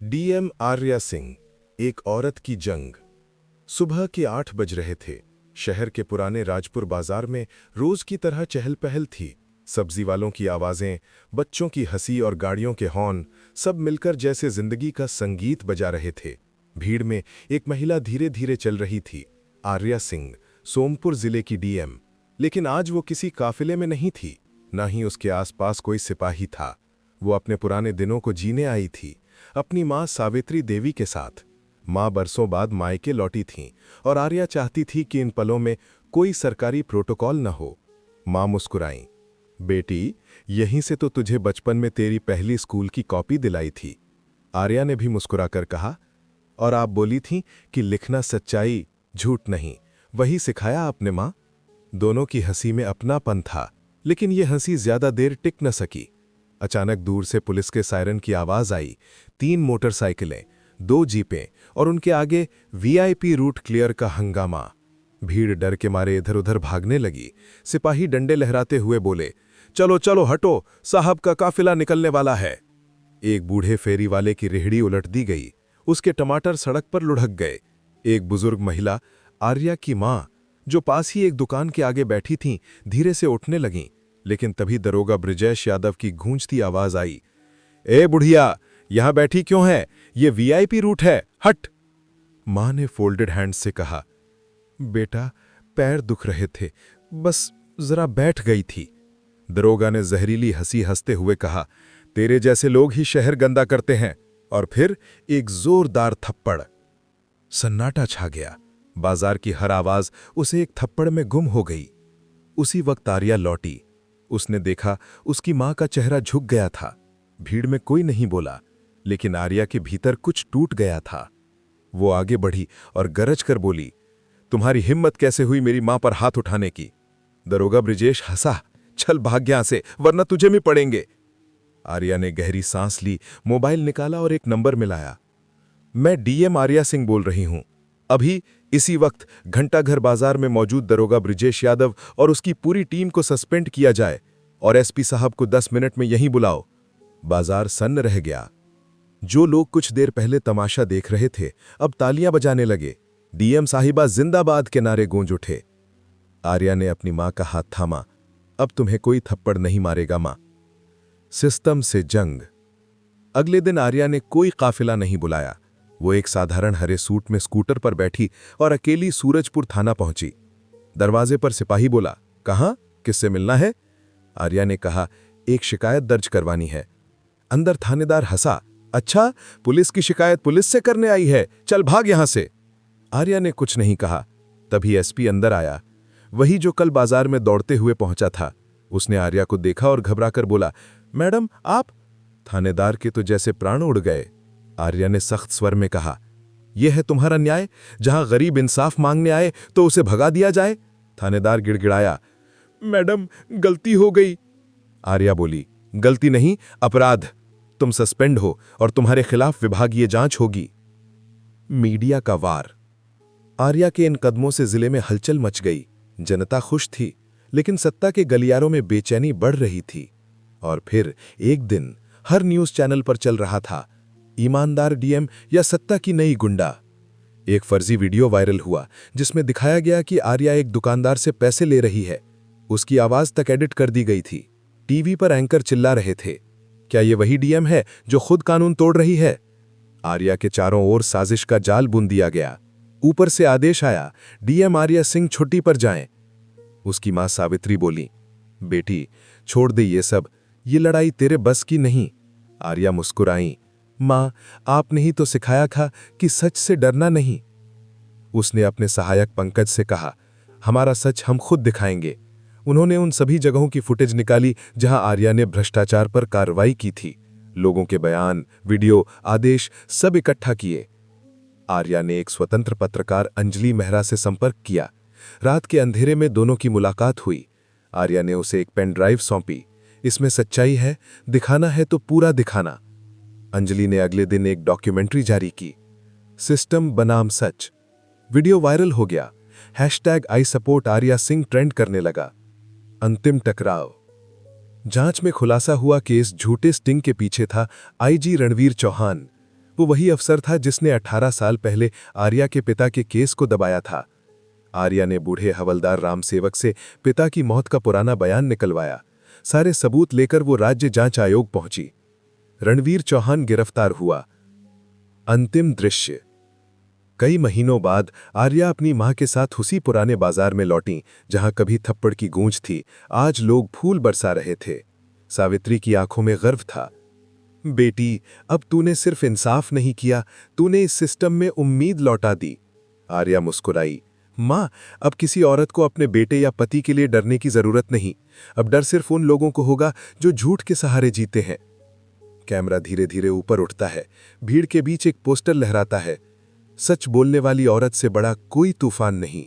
DM Arya Singh, एक औरत की जंग। सुबह के 8 बज रहे थे। शहर के पुराने राजपुर बाजार में रोज की तरह चहल पहल थी। सब्जी वालों की आवाजें, बच्चों की हंसी और गाड़ियों के हॉर्न सब मिलकर जैसे जिंदगी का संगीत बजा रहे थे। भीड़ में एक महिला धीरे धीरे चल रही थी, आर्या सिंह, सोमपुर जिले की डीएम। लेकिन आज वो किसी काफिले में नहीं थी, ना ही उसके आसपास कोई सिपाही था। वो अपने पुराने दिनों को जीने आई थी, अपनी माँ सावित्री देवी के साथ। माँ बरसों बाद मायके लौटी थीं और आर्या चाहती थी कि इन पलों में कोई सरकारी प्रोटोकॉल न हो। माँ मुस्कुराईं। बेटी, यहीं से तो तुझे बचपन में तेरी पहली स्कूल की कॉपी दिलाई थी। आर्या ने भी मुस्कुराकर कहा, और आप बोली थीं कि लिखना सच्चाई, झूठ नहीं, वही सिखाया आपने माँ। दोनों की हंसी में अपनापन था, लेकिन ये हंसी ज्यादा देर टिक न सकी। अचानक दूर से पुलिस के सायरन की आवाज आई। 3 मोटरसाइकिलें, 2 जीपें और उनके आगे वीआईपी रूट क्लियर का हंगामा। भीड़ डर के मारे इधर उधर भागने लगी। सिपाही डंडे लहराते हुए बोले, चलो चलो हटो, साहब का काफिला निकलने वाला है। एक बूढ़े फेरी वाले की रेहड़ी उलट दी गई, उसके टमाटर सड़क पर लुढ़क गए। एक बुजुर्ग महिला, आर्या की मां, जो पास ही एक दुकान के आगे बैठी थीं, धीरे से उठने लगीं। लेकिन तभी दरोगा ब्रिजेश यादव की गूंजती आवाज आई, ए बुढ़िया, यहां बैठी क्यों है? ये वीआईपी रूट है, हट। मां ने फोल्डेड हैंड्स से कहा, बेटा, पैर दुख रहे थे, बस जरा बैठ गई थी। दरोगा ने जहरीली हंसी हंसते हुए कहा, तेरे जैसे लोग ही शहर गंदा करते हैं। और फिर एक जोरदार थप्पड़। सन्नाटा छा गया। बाजार की हर आवाज उसे एक थप्पड़ में गुम हो गई। उसी वक्त आर्या लौटी। उसने देखा उसकी मां का चेहरा झुक गया था। भीड़ में कोई नहीं बोला, लेकिन आर्या के भीतर कुछ टूट गया था। वो आगे बढ़ी और गरज कर बोली, तुम्हारी हिम्मत कैसे हुई मेरी मां पर हाथ उठाने की? दरोगा ब्रिजेश हंसा, चल भाग यहां से, वरना तुझे भी पड़ेंगे। आर्या ने गहरी सांस ली, मोबाइल निकाला और एक नंबर मिलाया। मैं डीएम आर्या सिंह बोल रही हूं। अभी इसी वक्त घंटाघर बाजार में मौजूद दरोगा ब्रिजेश यादव और उसकी पूरी टीम को सस्पेंड किया जाए और एसपी साहब को 10 मिनट में यहीं बुलाओ। बाजार सन्न रह गया। जो लोग कुछ देर पहले तमाशा देख रहे थे, अब तालियां बजाने लगे। डीएम साहिबा जिंदाबाद के नारे गूंज उठे। आर्या ने अपनी मां का हाथ थामा। अब तुम्हें कोई थप्पड़ नहीं मारेगा मां। सिस्टम से जंग। अगले दिन आर्या ने कोई काफिला नहीं बुलाया। वो एक साधारण हरे सूट में स्कूटर पर बैठी और अकेली सूरजपुर थाना पहुंची। दरवाजे पर सिपाही बोला, कहां, किससे मिलना है? आर्या ने कहा, एक शिकायत दर्ज करवानी है। अंदर थानेदार हंसा, अच्छा, पुलिस की शिकायत पुलिस से करने आई है, चल भाग यहां से। आर्या ने कुछ नहीं कहा। तभी एसपी अंदर आया, वही जो कल बाजार में दौड़ते हुए पहुंचा था। उसने आर्या को देखा और घबराकर बोला, मैडम आप? थानेदार के तो जैसे प्राण उड़ गए। आर्या ने सख्त स्वर में कहा, यह है तुम्हारा न्याय? जहां गरीब इंसाफ मांगने आए तो उसे भगा दिया जाए? थानेदार गिड़गिड़ाया, मैडम गलती हो गई। आर्या बोली, गलती नहीं, अपराध। तुम सस्पेंड हो और तुम्हारे खिलाफ विभागीय जांच होगी। मीडिया का वार। आर्या के इन कदमों से जिले में हलचल मच गई। जनता खुश थी, लेकिन सत्ता के गलियारों में बेचैनी बढ़ रही थी। और फिर एक दिन हर न्यूज चैनल पर चल रहा था, ईमानदार डीएम या सत्ता की नई गुंडा। एक फर्जी वीडियो वायरल हुआ जिसमें दिखाया गया कि आर्या एक दुकानदार से पैसे ले रही है। उसकी आवाज तक एडिट कर दी गई थी। टीवी पर एंकर चिल्ला रहे थे, क्या ये वही डीएम है जो खुद कानून तोड़ रही है? आर्या के चारों ओर साजिश का जाल बुन दिया गया। ऊपर से आदेश आया, डीएम आर्या सिंह छुट्टी पर जाएं। उसकी मां सावित्री बोली, बेटी छोड़ दे ये सब, ये लड़ाई तेरे बस की नहीं। आर्या मुस्कुराई, मां, आपने ही तो सिखाया था कि सच से डरना नहीं। उसने अपने सहायक पंकज से कहा, हमारा सच हम खुद दिखाएंगे। उन्होंने उन सभी जगहों की फुटेज निकाली जहां आर्या ने भ्रष्टाचार पर कार्रवाई की थी। लोगों के बयान, वीडियो, आदेश सब इकट्ठा किए। आर्या ने एक स्वतंत्र पत्रकार अंजलि मेहरा से संपर्क किया। रात के अंधेरे में दोनों की मुलाकात हुई। आर्या ने उसे एक पेन ड्राइव सौंपी। इसमें सच्चाई है, दिखाना है तो पूरा दिखाना। अंजलि ने अगले दिन एक डॉक्यूमेंट्री जारी की, सिस्टम बनाम सच। वीडियो वायरल हो गया। #I support Arya Singh trend करने लगा। अंतिम टकराव। जांच में खुलासा हुआ केस झूठे स्टिंग के पीछे था आईजी रणवीर चौहान। वो वही अफसर था जिसने 18 साल पहले आर्या के पिता के केस को दबाया था। आर्या ने बूढ़े हवलदार रामसेवक से पिता की मौत का पुराना बयान निकलवाया। सारे सबूत लेकर वो राज्य जांच आयोग पहुंची। रणवीर चौहान गिरफ्तार हुआ। अंतिम दृश्य। कई महीनों बाद आर्या अपनी मां के साथ उसी पुराने बाजार में लौटी जहां कभी थप्पड़ की गूंज थी। आज लोग फूल बरसा रहे थे। सावित्री की आंखों में गर्व था। बेटी, अब तूने सिर्फ इंसाफ नहीं किया, तूने इस सिस्टम में उम्मीद लौटा दी। आर्या मुस्कुराई। मां, अब किसी औरत को अपने बेटे या पति के लिए डरने की जरूरत नहीं। अब डर सिर्फ उन लोगों को होगा जो झूठ के सहारे जीते हैं। कैमरा धीरे धीरे ऊपर उठता है। भीड़ के बीच एक पोस्टर लहराता है, सच बोलने वाली औरत से बड़ा कोई तूफान नहीं।